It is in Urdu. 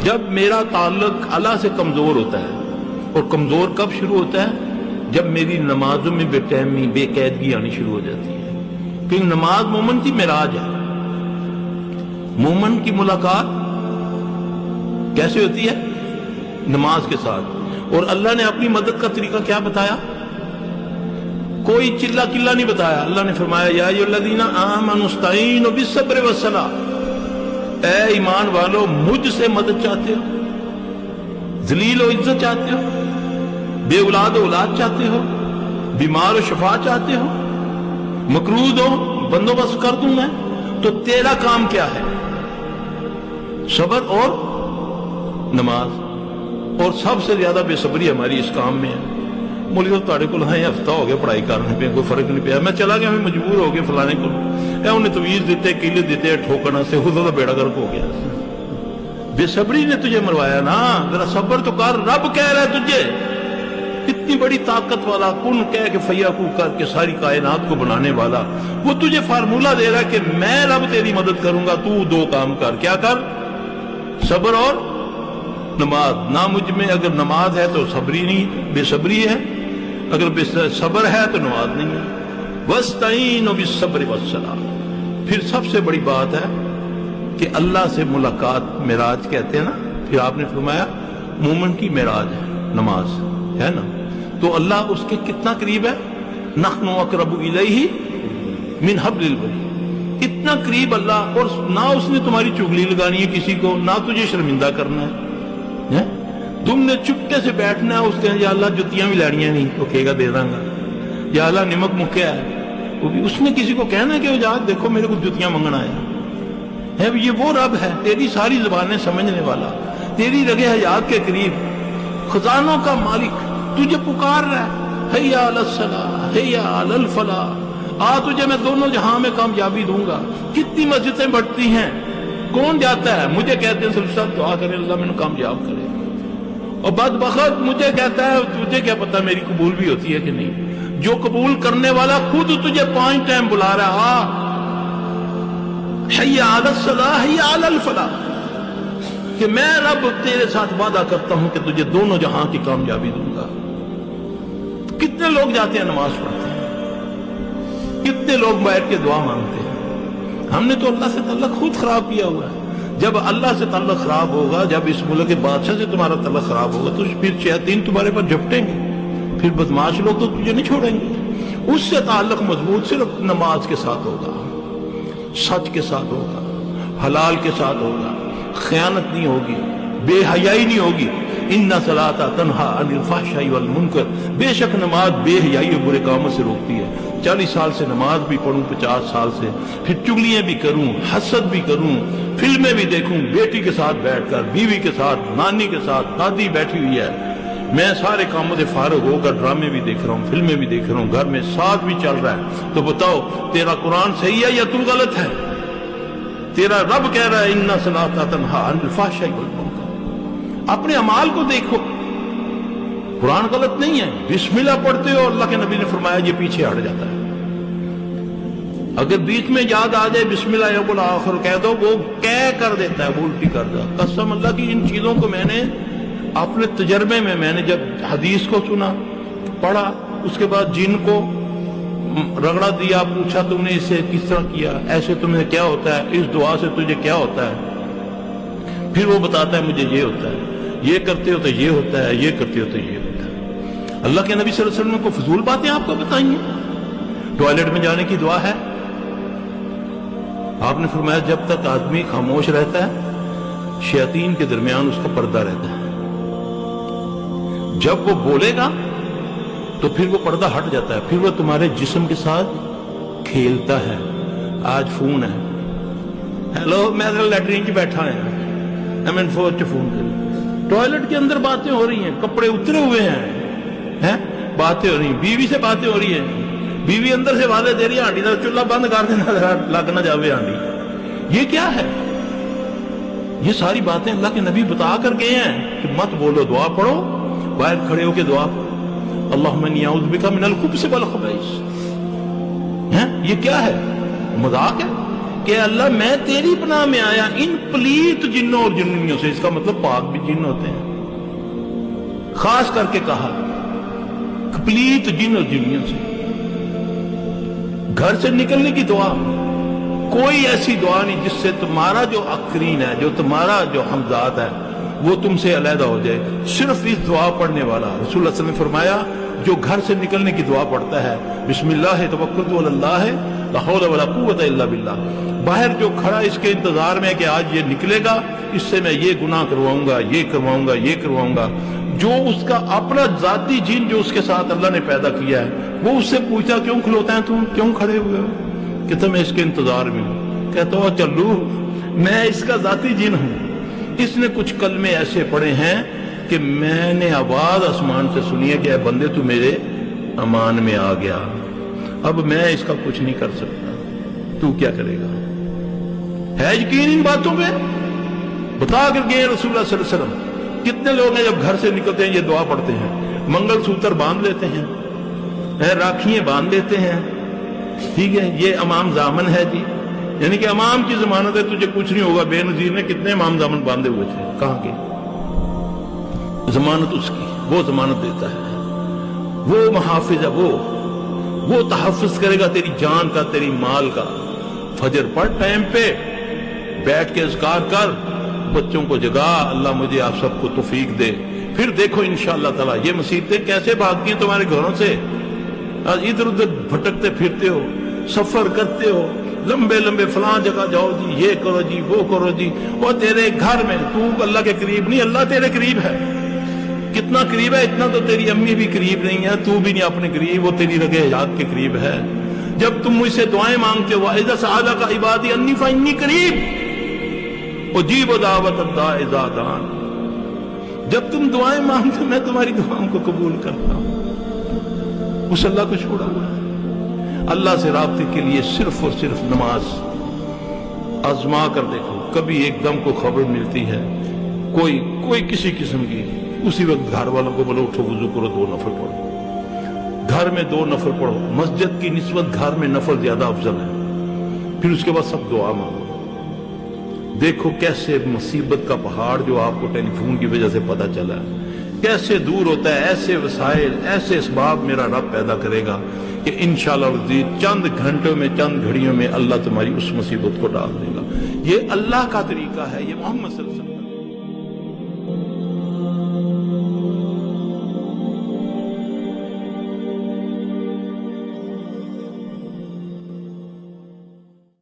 جب میرا تعلق اللہ سے کمزور ہوتا ہے، اور کمزور کب شروع ہوتا ہے؟ جب میری نمازوں میں بے ٹائمی، بے قیدگی آنی شروع ہو جاتی ہے. کہ نماز مومن کی معراج ہے. مومن کی ملاقات کیسے ہوتی ہے؟ نماز کے ساتھ. اور اللہ نے اپنی مدد کا طریقہ کیا بتایا؟ کوئی چلا کلا نہیں بتایا. اللہ نے فرمایا یا ایھا الذین آمنوا استعینوا بالصبر والصلاۃ، اے ایمان والو مجھ سے مدد چاہتے ہو، ذلیل و عزت چاہتے ہو، بے اولاد و اولاد چاہتے ہو، بیمار و شفا چاہتے ہو، مقروض ہو بندوبست کر دوں میں، تو تیرا کام کیا ہے؟ صبر اور نماز. اور سب سے زیادہ بے صبری ہماری اس کام میں ہے. مولوی صاحب تھوڑے کو ہفتہ ہو گیا پڑھائی کرنے پہ، کوئی فرق نہیں پیا، میں چلا گیا، میں مجبور ہو گیا فلانے کو، انہیں تویز دیتے کیلے دیتے ٹھوکنا سے خود کا بیڑا گرک ہو گیا. بے صبری نے تجھے مروایا نا. ذرا صبر تو کر. رب کہہ رہا ہے تجھے، اتنی بڑی طاقت والا، کن کہہ کے فیکون کر کے ساری کائنات کو بنانے والا، وہ تجھے فارمولہ دے رہا ہے کہ میں رب تیری مدد کروں گا، تو دو کام کر. کیا کر؟ صبر اور نماز. نہ مجھ میں اگر نماز ہے تو صبری نہیں، بے صبری ہے. اگر بے صبر ہے تو نماز نہیں ہے. وَاسْتَعِينُوا بِالصَّبْرِ وَالصَّلَاةِ. پھر سب سے بڑی بات ہے کہ اللہ سے ملاقات معراج کہتے ہیں نا. پھر آپ نے فرمایا مومن کی معراج ہے نماز، ہے نا. تو اللہ اس کے کتنا قریب ہے؟ نحن اقرب الیہ من حبل الورید. اتنا قریب اللہ. اور نہ اس نے تمہاری چغلی لگانی ہے کسی کو، نہ تجھے شرمندہ کرنا ہے. تم نے چپکے سے بیٹھنا ہے. اس کے یا اللہ جتیاں بھی لڑیاں نہیں، وہ کہے گا دے داں گا. یا اللہ نمک مکیا ہے، وہ بھی اس نے کسی کو کہنا ہے کہ وہ جا دیکھو میرے کو جتیاں منگنا ہے. یہ وہ رب ہے تیری ساری زبانیں سمجھنے والا، تیری رگے حیات کے قریب، خزانوں کا مالک. تجھے پکار رہا ہے حی علی الصلاۃ حی علی الفلاح. تجھے میں دونوں جہاں میں کامیابی دوں گا. کتنی مسجدیں بڑھتی ہیں، کون جاتا ہے؟ مجھے کہتے ہیں صرف صاحب دعا کرے اللہ میں کامیاب کرے. اور بدبخت مجھے کہتا ہے تجھے کیا پتا میری قبول بھی ہوتی ہے کہ نہیں. جو قبول کرنے والا خود تجھے 5 ٹائم بلا رہا ہے حی علی الصلاۃ حی علی الفلاح، کہ میں رب تیرے ساتھ وعدہ کرتا ہوں کہ تجھے دونوں جہاں کی کامیابی دوں گا. کتنے لوگ جاتے ہیں نماز پڑھتے ہیں، کتنے لوگ بیٹھ کے دعا مانگتے ہیں. ہم نے تو اللہ سے تعلق خود خراب کیا ہوا ہے. جب اللہ سے تعلق خراب ہوگا، جب اس ملک کے بادشاہ سے تمہارا تعلق خراب ہوگا، تو پھر شیاطین تمہارے پر جھپٹیں گے. پھر بدماش لوگ تو تجھے نہیں چھوڑیں گے. اس سے تعلق مضبوط صرف نماز کے ساتھ ہوگا، سچ کے ساتھ ہوگا، حلال کے ساتھ ہوگا، خیانت نہیں ہوگی، بے حیائی نہیں ہوگی. ان صلاۃ تنہا عن الفحشاء والمنکر. بے شک نماز بے حیائی اور برے کاموں سے روکتی ہے. 40 سال سے نماز بھی پڑھوں، 50 سال سے، پھر چغلیاں بھی کروں، حسد بھی کروں، فلمیں بھی دیکھوں، بیٹی کے ساتھ بیٹھ کر، بیوی کے ساتھ، نانی کے ساتھ، دادی بیٹھی ہوئی ہے، میں سارے کاموں سے فارغ ہو کر ڈرامے بھی دیکھ رہا ہوں، فلمیں بھی دیکھ رہا ہوں، گھر میں ساتھ بھی چل رہا ہے. تو بتاؤ تیرا قرآن صحیح ہے یا تو غلط ہے؟ تیرا رب کہہ رہا ہے ان صلاۃ تنہا عن الفحشاء والمنکر. اپنے اعمال کو دیکھو، قرآن غلط نہیں ہے. بسم اللہ پڑھتے ہو، اللہ کے نبی نے فرمایا یہ پیچھے ہٹ جاتا ہے. اگر بیچ میں یاد آ جائے بسم اللہ یوم الآخر کہہ دو، وہ کہہ کر دیتا ہے، وہ الٹی کر دیتا. قسم اللہ کی ان چیزوں کو میں نے اپنے تجربے میں نے جب حدیث کو سنا، پڑھا، اس کے بعد جن کو رگڑا دیا، پوچھا تم نے اسے کس طرح کیا، ایسے تمہیں کیا ہوتا ہے، اس دعا سے تجھے کیا ہوتا ہے، پھر وہ بتاتا ہے مجھے یہ ہوتا ہے، یہ کرتے ہو تو یہ ہوتا ہے، یہ کرتے ہو تو یہ ہوتا ہے. اللہ کے نبی صلی اللہ علیہ وسلم کو فضول باتیں آپ کو بتائیں ہیں. ٹوائلٹ میں جانے کی دعا ہے. آپ نے فرمایا جب تک آدمی خاموش رہتا ہے شیاطین کے درمیان اس کا پردہ رہتا ہے. جب وہ بولے گا تو پھر وہ پردہ ہٹ جاتا ہے، پھر وہ تمہارے جسم کے ساتھ کھیلتا ہے. آج فون ہے، ہیلو میں لیٹرین کی بیٹھا ہے، میں فوج سے فون کر، ٹوائلٹ کے اندر باتیں ہو رہی ہیں، کپڑے اترے ہوئے ہیں، باتیں ہو رہی ہیں، بیوی سے باتیں ہو رہی ہیں، بیوی اندر سے والے دے رہی ہے ہانڈی کا چولہا بند کر دینا، لگ نہ جاوے ہانڈی. یہ کیا ہے؟ یہ ساری باتیں اللہ کے نبی بتا کر گئے ہیں کہ مت بولو، دعا پڑھو، باہر کھڑے ہو کے دعا پڑھو، اللہم انی اعوذ بک من الخبث والخبائث. یہ کیا ہے؟ مذاق ہے؟ کہ اللہ میں تیری پناہ میں آیا ان پلیت جنوں اور جننیوں سے. اس کا مطلب پاک بھی جن ہوتے ہیں. خاص کر کے کہا پلیت جن اور جننیوں سے. گھر سے نکلنے کی دعا کوئی ایسی دعا نہیں جس سے تمہارا جو اکرین ہے, جو تمہارا جو حمزات ہے, وہ تم سے علیحدہ ہو جائے. صرف اس دعا پڑھنے والا رسول اللہ صلی اللہ علیہ وسلم نے فرمایا جو گھر سے نکلنے کی دعا پڑھتا ہے بسم اللہ توکلت علی اللہ لا حول ولا قوت الا باللہ, باہر جو کھڑا اس کے انتظار میں کہ آج یہ نکلے گا, اس سے میں یہ گناہ کرواؤں گا, یہ کرواؤں گا, یہ کرواؤں گا, جو اس کا اپنا ذاتی جن جو اس کے ساتھ اللہ نے پیدا کیا ہے وہ اس سے پوچھتا کیوں کھلوتا ہے تم, کیوں کھڑے ہوئے ہو؟ کہتا میں اس کے انتظار میں ہوں. کہتا ہو چلو میں اس کا ذاتی جن ہوں. اس نے کچھ کلمے ایسے پڑھے ہیں کہ میں نے آواز آسمان سے سنی ہے کہ اے بندے تو میرے امان میں آ گیا, اب میں اس کا کچھ نہیں کر سکتا, تو کیا کرے گا؟ ہے یقین ان باتوں پہ؟ بتا کر گئے رسول اللہ صلی اللہ علیہ وسلم. کتنے لوگ ہیں جب گھر سے نکلتے ہیں یہ دعا پڑھتے ہیں, منگل سوتر باندھ لیتے ہیں, راکھیاں باندھ لیتے ہیں, ٹھیک ہے, یہ امام زامن ہے جی, یعنی کہ امام کی ضمانت ہے, تجھے کچھ نہیں ہوگا. بے نظیر نے کتنے امام زامن باندھے ہوئے تھے, کہاں کے ضمانت اس کی, وہ ضمانت دیتا ہے, وہ محافظ ہے, وہ تحفظ کرے گا تیری جان کا, تیری مال کا. فجر پڑھ ٹائم پہ, بیٹھ کے اذکار کر, بچوں کو جگا, اللہ مجھے آپ سب کو توفیق دے. پھر دیکھو انشاءاللہ تعالی یہ مصیبتیں کیسے بھاگتی ہیں تمہارے گھروں سے. آج ادھر ادھر بھٹکتے پھرتے ہو, سفر کرتے ہو, لمبے لمبے فلاں جگہ جاؤ جی, یہ کرو جی, وہ کرو جی, اور تیرے گھر میں تو اللہ کے قریب نہیں, اللہ تیرے قریب ہے. کتنا قریب ہے؟ اتنا تو تیری امی بھی قریب نہیں ہے, تو بھی نہیں اپنے قریب, وہ تیری رگے حیات کے قریب ہے. جب تم مجھ سے دعائیں مانگتے ہو اذا سألک عبادی انی فانی قریب اجیب دعوت الداع اذا دعان, جب تم دعائیں مانگتے میں تمہاری دعاؤں کو قبول کرتا ہوں. اس اللہ کو چھوڑا ہوا ہے. اللہ سے رابطے کے لیے صرف اور صرف نماز. آزما کر دیکھو, کبھی ایک دم کو خبر ملتی ہے کوئی کسی قسم کی, اسی وقت گھر والوں کو بولو اٹھو وضو کرو, 2 نفل پڑھو. گھر میں 2 نفل پڑھو, مسجد کی نسبت گھر میں نفل زیادہ افضل ہے. پھر اس کے بعد سب دعا مانگو. دیکھو کیسے مصیبت کا پہاڑ جو آپ کو ٹیلی فون کی وجہ سے پتہ چلا ہے کیسے دور ہوتا ہے. ایسے وسائل, ایسے اسباب میرا رب پیدا کرے گا کہ انشاءاللہ چند گھنٹوں میں, چند گھڑیوں میں اللہ تمہاری اس مصیبت کو ڈال دے گا. یہ اللہ کا طریقہ ہے, یہ محمد صلی اللہ علیہ وسلم